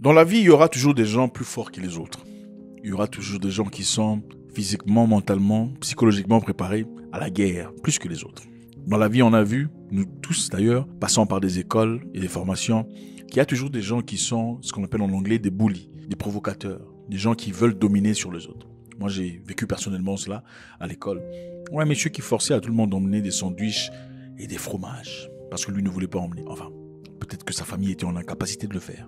Dans la vie, il y aura toujours des gens plus forts que les autres. Il y aura toujours des gens qui sont physiquement, mentalement, psychologiquement préparés à la guerre, plus que les autres. Dans la vie, on a vu, nous tous d'ailleurs, passant par des écoles et des formations, qu'il y a toujours des gens qui sont ce qu'on appelle en anglais des bullies, des provocateurs, des gens qui veulent dominer sur les autres. Moi, j'ai vécu personnellement cela à l'école. Un monsieur qui forçait à tout le monde d'emmener des sandwichs et des fromages, parce que lui ne voulait pas emmener. Enfin, peut-être que sa famille était en incapacité de le faire.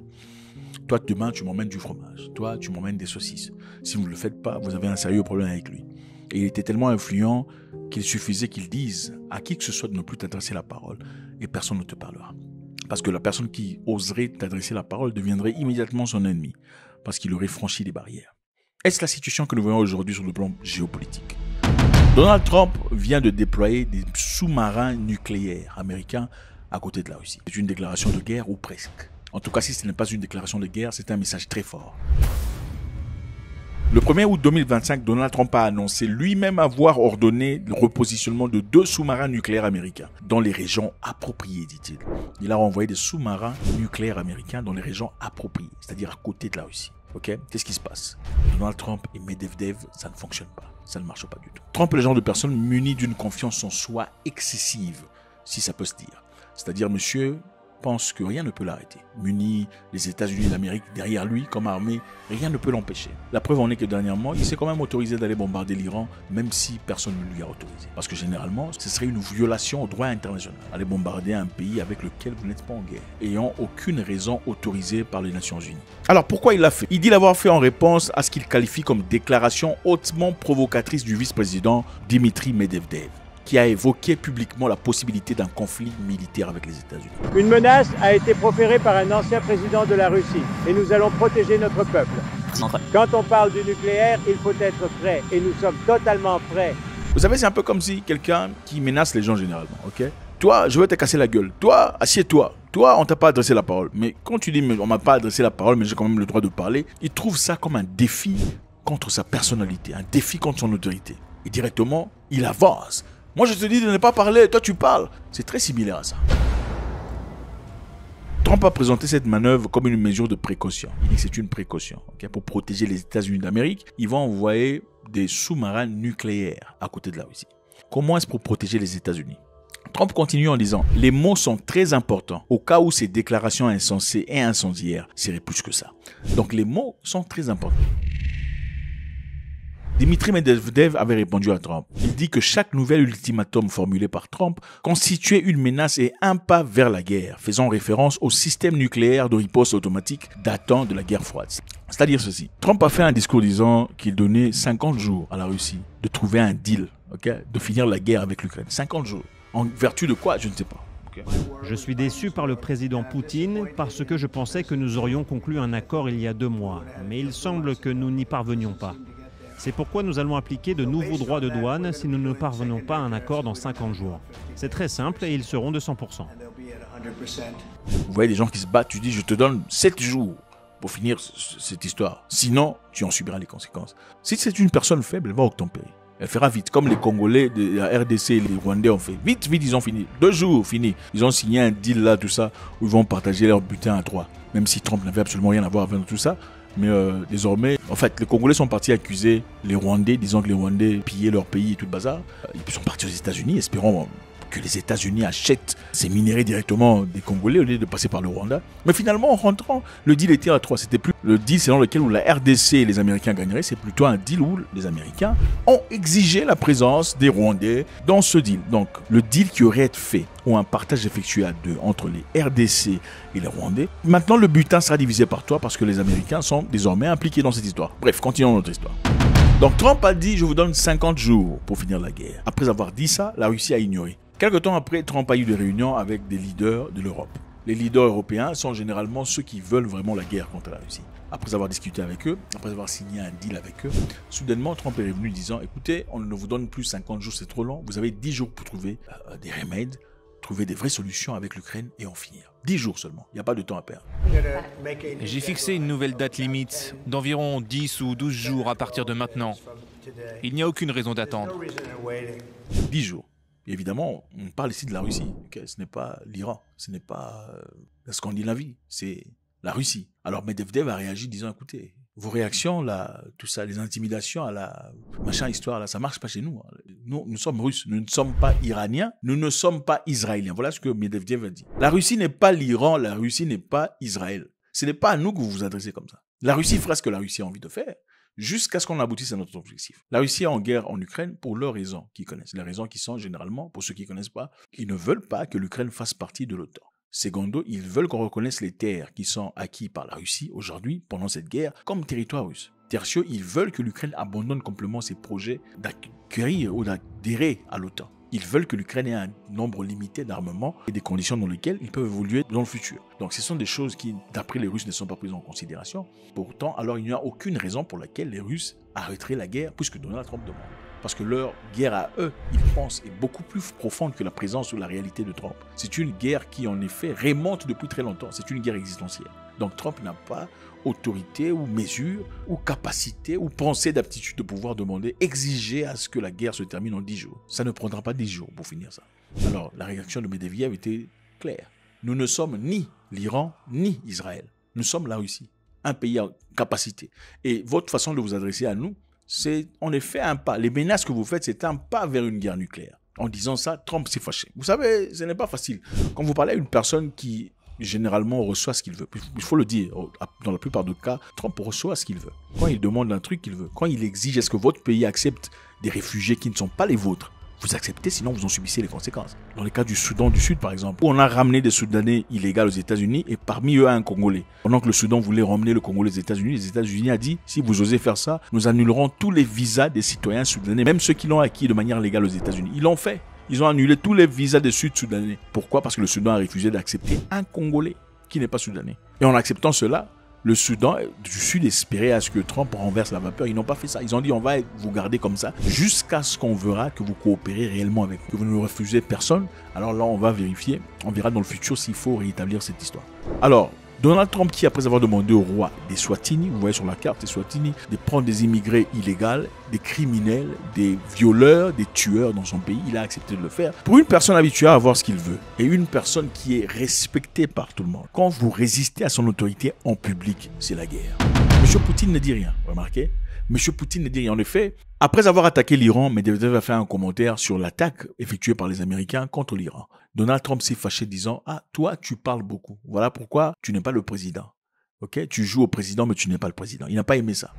Toi, demain, tu m'emmènes du fromage. Toi, tu m'emmènes des saucisses. Si vous ne le faites pas, vous avez un sérieux problème avec lui. Et il était tellement influent qu'il suffisait qu'il dise à qui que ce soit de ne plus t'adresser la parole et personne ne te parlera. Parce que la personne qui oserait t'adresser la parole deviendrait immédiatement son ennemi, parce qu'il aurait franchi les barrières. Est-ce la situation que nous voyons aujourd'hui sur le plan géopolitique? Donald Trump vient de déployer des sous-marins nucléaires américains à côté de la Russie. C'est une déclaration de guerre ou presque. En tout cas, si ce n'est pas une déclaration de guerre, c'est un message très fort. Le 1er août 2025, Donald Trump a annoncé lui-même avoir ordonné le repositionnement de 2 sous-marins nucléaires américains dans les régions appropriées, dit-il. Il a renvoyé des sous-marins nucléaires américains dans les régions appropriées, c'est-à-dire à côté de la Russie. Ok? Qu'est-ce qui se passe? Donald Trump et Medvedev, ça ne fonctionne pas. Ça ne marche pas du tout. Trump est le genre de personne munie d'une confiance en soi excessive, si ça peut se dire. C'est-à-dire, monsieur pense que rien ne peut l'arrêter. Muni les États-Unis d'Amérique derrière lui comme armée, rien ne peut l'empêcher. La preuve en est que dernièrement, il s'est quand même autorisé d'aller bombarder l'Iran, même si personne ne lui a autorisé. Parce que généralement, ce serait une violation au droit international. Aller bombarder un pays avec lequel vous n'êtes pas en guerre, ayant aucune raison autorisée par les Nations Unies. Alors pourquoi il l'a fait? Il dit l'avoir fait en réponse à ce qu'il qualifie comme déclaration hautement provocatrice du vice-président Dimitri Medvedev, qui a évoqué publiquement la possibilité d'un conflit militaire avec les États-Unis. Une menace a été proférée par un ancien président de la Russie et nous allons protéger notre peuple. Quand on parle du nucléaire, il faut être prêt et nous sommes totalement prêts. Vous savez, c'est un peu comme si quelqu'un qui menace les gens généralement, ok? Toi, je vais te casser la gueule. Toi, assieds-toi. Toi, on t'a pas adressé la parole. Mais quand tu dis, mais on m'a pas adressé la parole, mais j'ai quand même le droit de parler, il trouve ça comme un défi contre sa personnalité, un défi contre son autorité. Et directement, il avance. Moi, je te dis de ne pas parler, toi tu parles. C'est très similaire à ça. Trump a présenté cette manœuvre comme une mesure de précaution. Il dit que c'est une précaution. Okay? Pour protéger les États-Unis d'Amérique, ils vont envoyer des sous-marins nucléaires à côté de la Russie. Comment est-ce pour protéger les États-Unis? Trump continue en disant « Les mots sont très importants au cas où ces déclarations insensées et incendiaires seraient plus que ça. » Donc les mots sont très importants. Dimitri Medvedev avait répondu à Trump. Il dit que chaque nouvel ultimatum formulé par Trump constituait une menace et un pas vers la guerre, faisant référence au système nucléaire de riposte automatique datant de la guerre froide. C'est-à-dire ceci. Trump a fait un discours disant qu'il donnait 50 jours à la Russie de trouver un deal, de finir la guerre avec l'Ukraine. 50 jours. En vertu de quoi? Je ne sais pas. Je suis déçu par le président Poutine parce que je pensais que nous aurions conclu un accord il y a 2 mois. Mais il semble que nous n'y parvenions pas. C'est pourquoi nous allons appliquer de nouveaux droits de douane si nous ne parvenons pas à un accord dans 50 jours. C'est très simple et ils seront de 100%. Vous voyez des gens qui se battent, tu dis je te donne 7 jours pour finir cette histoire. Sinon, tu en subiras les conséquences. Si c'est une personne faible, elle va obtempérer. Elle fera vite, comme les Congolais de la RDC et les Rwandais ont fait. Vite, vite, ils ont fini. 2 jours, fini. Ils ont signé un deal là, tout ça, où ils vont partager leur butin à 3. Même si Trump n'avait absolument rien à voir avec tout ça. Mais désormais, en fait, les Congolais sont partis accuser les Rwandais, disant que les Rwandais pillaient leur pays et tout le bazar. Ils sont partis aux États-Unis, espérant que les États-Unis achètent ces minéraux directement des Congolais au lieu de passer par le Rwanda. Mais finalement, en rentrant, le deal était à 3. C'était plus le deal selon lequel où la RDC et les Américains gagneraient, c'est plutôt un deal où les Américains ont exigé la présence des Rwandais dans ce deal. Donc, le deal qui aurait été fait, ou un partage effectué à 2 entre les RDC et les Rwandais, maintenant le butin sera divisé par 3 parce que les Américains sont désormais impliqués dans cette histoire. Bref, continuons notre histoire. Donc Trump a dit, je vous donne 50 jours pour finir la guerre. Après avoir dit ça, la Russie a ignoré. Quelque temps après, Trump a eu des réunions avec des leaders de l'Europe. Les leaders européens sont généralement ceux qui veulent vraiment la guerre contre la Russie. Après avoir discuté avec eux, après avoir signé un deal avec eux, soudainement Trump est revenu disant, écoutez, on ne vous donne plus 50 jours, c'est trop long. Vous avez 10 jours pour trouver des remèdes, trouver des vraies solutions avec l'Ukraine et en finir. 10 jours seulement, il n'y a pas de temps à perdre. J'ai fixé une nouvelle date limite d'environ 10 ou 12 jours à partir de maintenant. Il n'y a aucune raison d'attendre. 10 jours. Et évidemment, on parle ici de la Russie. Okay, ce n'est pas l'Iran, ce n'est pas la Scandinavie, c'est la Russie. Alors Medvedev a réagi disant, écoutez, vos réactions, là, tout ça, les intimidations à la machin histoire, là, ça marche pas chez nous. Nous sommes Russes, nous ne sommes pas Iraniens, nous ne sommes pas Israéliens. Voilà ce que Medvedev a dit. La Russie n'est pas l'Iran, la Russie n'est pas Israël. Ce n'est pas à nous que vous vous adressez comme ça. La Russie fera ce que la Russie a envie de faire, jusqu'à ce qu'on aboutisse à notre objectif. La Russie est en guerre en Ukraine pour leurs raisons qu'ils connaissent. Les raisons qui sont généralement, pour ceux qui ne connaissent pas, ils ne veulent pas que l'Ukraine fasse partie de l'OTAN. Secondo, ils veulent qu'on reconnaisse les terres qui sont acquises par la Russie aujourd'hui, pendant cette guerre, comme territoire russe. Tertio, ils veulent que l'Ukraine abandonne complètement ses projets d'acquérir ou d'adhérer à l'OTAN. Ils veulent que l'Ukraine ait un nombre limité d'armements et des conditions dans lesquelles ils peuvent évoluer dans le futur. Donc ce sont des choses qui, d'après les Russes, ne sont pas prises en considération. Pourtant, alors il n'y a aucune raison pour laquelle les Russes arrêteraient la guerre, puisque Donald Trump demande. Parce que leur guerre à eux, ils pensent, est beaucoup plus profonde que la présence ou la réalité de Trump. C'est une guerre qui, en effet, remonte depuis très longtemps. C'est une guerre existentielle. Donc Trump n'a pas autorité ou mesure ou capacité ou pensée d'aptitude de pouvoir demander, exiger à ce que la guerre se termine en 10 jours. Ça ne prendra pas 10 jours pour finir ça. Alors, la réaction de Medvedev était claire. Nous ne sommes ni l'Iran, ni Israël. Nous sommes la Russie, un pays en capacité. Et votre façon de vous adresser à nous, c'est en effet un pas. Les menaces que vous faites, c'est un pas vers une guerre nucléaire. En disant ça, Trump s'est fâché. Vous savez, ce n'est pas facile. Quand vous parlez à une personne qui, généralement, reçoit ce qu'il veut, il faut le dire, dans la plupart des cas, Trump reçoit ce qu'il veut. Quand il demande un truc qu'il veut, quand il exige, est-ce que votre pays accepte des réfugiés qui ne sont pas les vôtres? Vous acceptez, sinon vous en subissez les conséquences. Dans le cas du Soudan du Sud, par exemple, où on a ramené des Soudanais illégaux aux États-Unis et parmi eux un Congolais. Pendant que le Soudan voulait ramener le Congolais aux États-Unis, les États-Unis ont dit, si vous osez faire ça, nous annulerons tous les visas des citoyens soudanais, même ceux qui l'ont acquis de manière légale aux États-Unis. Ils l'ont fait. Ils ont annulé tous les visas des Sud-Soudanais. Pourquoi? Parce que le Soudan a refusé d'accepter un Congolais qui n'est pas Soudanais. Et en acceptant cela, le Soudan du Sud espérait à ce que Trump renverse la vapeur. Ils n'ont pas fait ça. Ils ont dit, on va vous garder comme ça jusqu'à ce qu'on verra que vous coopérez réellement avec nous. Que vous ne refusez personne. Alors là, on va vérifier. On verra dans le futur s'il faut rétablir cette histoire. Alors, Donald Trump qui, après avoir demandé au roi des Swatini, vous voyez sur la carte, des Swatini, de prendre des immigrés illégaux, des criminels, des violeurs, des tueurs dans son pays, il a accepté de le faire. Pour une personne habituée à avoir ce qu'il veut et une personne qui est respectée par tout le monde, quand vous résistez à son autorité en public, c'est la guerre. M. Poutine ne dit rien, remarquez. M. Poutine ne dit rien. En effet, après avoir attaqué l'Iran, Medvedev a fait un commentaire sur l'attaque effectuée par les Américains contre l'Iran. Donald Trump s'est fâché disant « Ah, toi, tu parles beaucoup. Voilà pourquoi tu n'es pas le président. Ok, tu joues au président, mais tu n'es pas le président. » Il n'a pas aimé ça.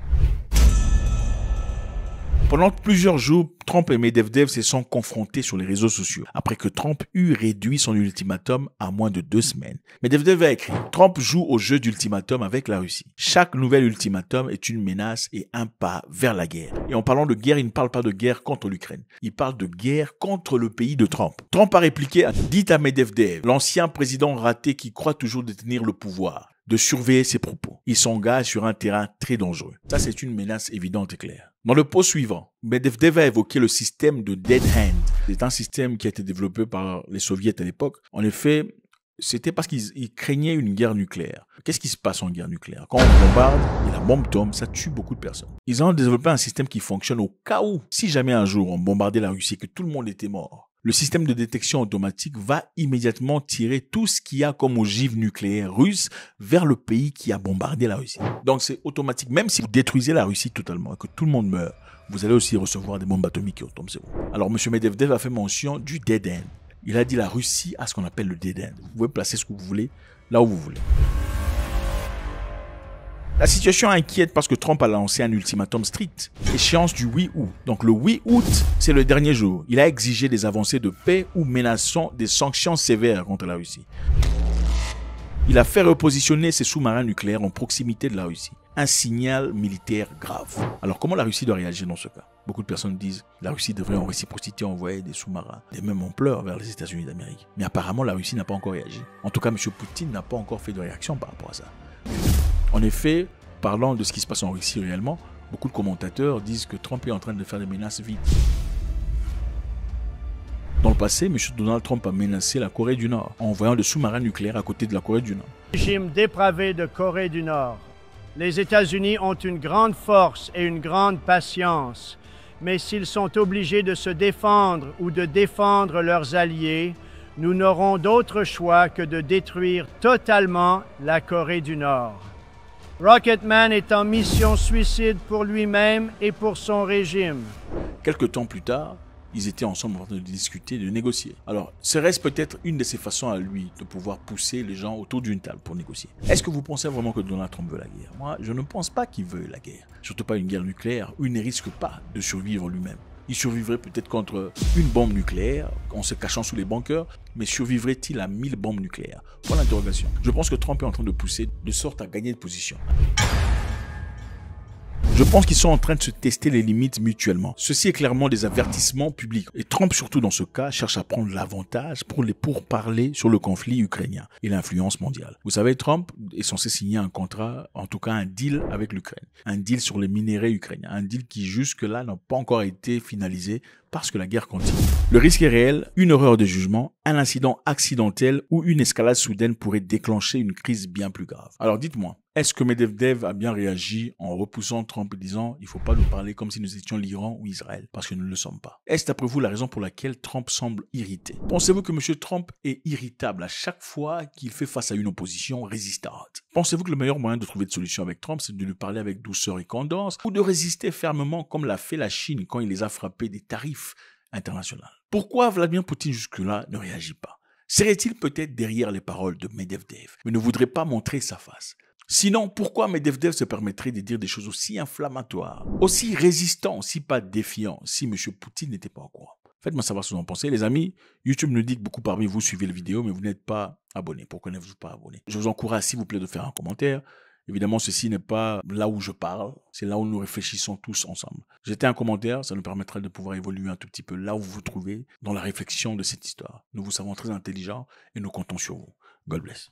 Pendant plusieurs jours, Trump et Medvedev se sont confrontés sur les réseaux sociaux après que Trump eut réduit son ultimatum à moins de 2 semaines. Medvedev a écrit « Trump joue au jeu d'ultimatum avec la Russie. Chaque nouvel ultimatum est une menace et un pas vers la guerre. » Et en parlant de guerre, il ne parle pas de guerre contre l'Ukraine. Il parle de guerre contre le pays de Trump. Trump a répliqué « Dites à Medvedev, l'ancien président raté qui croit toujours détenir le pouvoir, de surveiller ses propos. Il s'engage sur un terrain très dangereux. » Ça, c'est une menace évidente et claire. Dans le post suivant, Medvedev a évoqué le système de Dead Hand. C'est un système qui a été développé par les soviets à l'époque. En effet, c'était parce qu'ils craignaient une guerre nucléaire. Qu'est-ce qui se passe en guerre nucléaire? Quand on bombarde et la bombe tombe, ça tue beaucoup de personnes. Ils ont développé un système qui fonctionne au cas où, si jamais un jour on bombardait la Russie et que tout le monde était mort, le système de détection automatique va immédiatement tirer tout ce qu'il y a comme ogive nucléaire russe vers le pays qui a bombardé la Russie. Donc c'est automatique. Même si vous détruisez la Russie totalement et que tout le monde meurt, vous allez aussi recevoir des bombes atomiques qui retombent sur vous. Alors M. Medvedev a fait mention du dead end. Il a dit la Russie a ce qu'on appelle le dead end. Vous pouvez placer ce que vous voulez là où vous voulez. La situation inquiète parce que Trump a lancé un ultimatum strict. Échéance du 8 août. Donc le 8 août, c'est le dernier jour. Il a exigé des avancées de paix ou menaçant des sanctions sévères contre la Russie. Il a fait repositionner ses sous-marins nucléaires en proximité de la Russie. Un signal militaire grave. Alors comment la Russie doit réagir dans ce cas? Beaucoup de personnes disent la Russie devrait en réciprocité envoyer des sous-marins des mêmes ampleurs vers les États-Unis d'Amérique. Mais apparemment la Russie n'a pas encore réagi. En tout cas, M. Poutine n'a pas encore fait de réaction par rapport à ça. En effet, parlant de ce qui se passe en Russie réellement, beaucoup de commentateurs disent que Trump est en train de faire des menaces vides. Dans le passé, M. Donald Trump a menacé la Corée du Nord en envoyant des sous-marins nucléaires à côté de la Corée du Nord. Régime dépravé de Corée du Nord. Les États-Unis ont une grande force et une grande patience, mais s'ils sont obligés de se défendre ou de défendre leurs alliés, nous n'aurons d'autre choix que de détruire totalement la Corée du Nord. Rocketman est en mission suicide pour lui-même et pour son régime. Quelque temps plus tard, ils étaient ensemble en train de discuter, de négocier. Alors, serait-ce peut-être une de ses façons à lui de pouvoir pousser les gens autour d'une table pour négocier? Est-ce que vous pensez vraiment que Donald Trump veut la guerre? Moi, je ne pense pas qu'il veuille la guerre. Surtout pas une guerre nucléaire où il ne risque pas de survivre lui-même. Il survivrait peut-être contre une bombe nucléaire en se cachant sous les bunkers, mais survivrait-il à 1000 bombes nucléaires? Point d'interrogation. Je pense que Trump est en train de pousser de sorte à gagner de position. Je pense qu'ils sont en train de se tester les limites mutuellement. Ceci est clairement des avertissements publics. Et Trump, surtout dans ce cas, cherche à prendre l'avantage pour parler sur le conflit ukrainien et l'influence mondiale. Vous savez, Trump est censé signer un contrat, en tout cas un deal avec l'Ukraine. Un deal sur les minéraux ukrainiens. Un deal qui jusque-là n'a pas encore été finalisé parce que la guerre continue. Le risque est réel, une erreur de jugement, un incident accidentel ou une escalade soudaine pourrait déclencher une crise bien plus grave. Alors dites-moi, est-ce que Medvedev a bien réagi en repoussant Trump et disant « il ne faut pas nous parler comme si nous étions l'Iran ou Israël » parce que nous ne le sommes pas? Est-ce d'après vous la raison pour laquelle Trump semble irrité? Pensez-vous que M. Trump est irritable à chaque fois qu'il fait face à une opposition résistante? Pensez-vous que le meilleur moyen de trouver de solution avec Trump, c'est de lui parler avec douceur et candance ou de résister fermement comme l'a fait la Chine quand il les a frappés des tarifs internationaux? Pourquoi Vladimir Poutine jusque-là ne réagit pas? Serait-il peut-être derrière les paroles de Medvedev, mais ne voudrait pas montrer sa face? Sinon, pourquoi Medvedev se permettrait de dire des choses aussi inflammatoires, aussi résistantes, si pas défiants, si M. Poutine n'était pas au courant? Faites-moi savoir ce que vous en pensez. Les amis, YouTube nous dit que beaucoup parmi vous suivez la vidéo, mais vous n'êtes pas abonnés. Pourquoi n'êtes-vous pas abonnés? Je vous encourage, s'il vous plaît, de faire un commentaire. Évidemment, ceci n'est pas là où je parle, c'est là où nous réfléchissons tous ensemble. Jetez un commentaire, ça nous permettra de pouvoir évoluer un tout petit peu là où vous vous trouvez dans la réflexion de cette histoire. Nous vous savons très intelligents et nous comptons sur vous. God bless.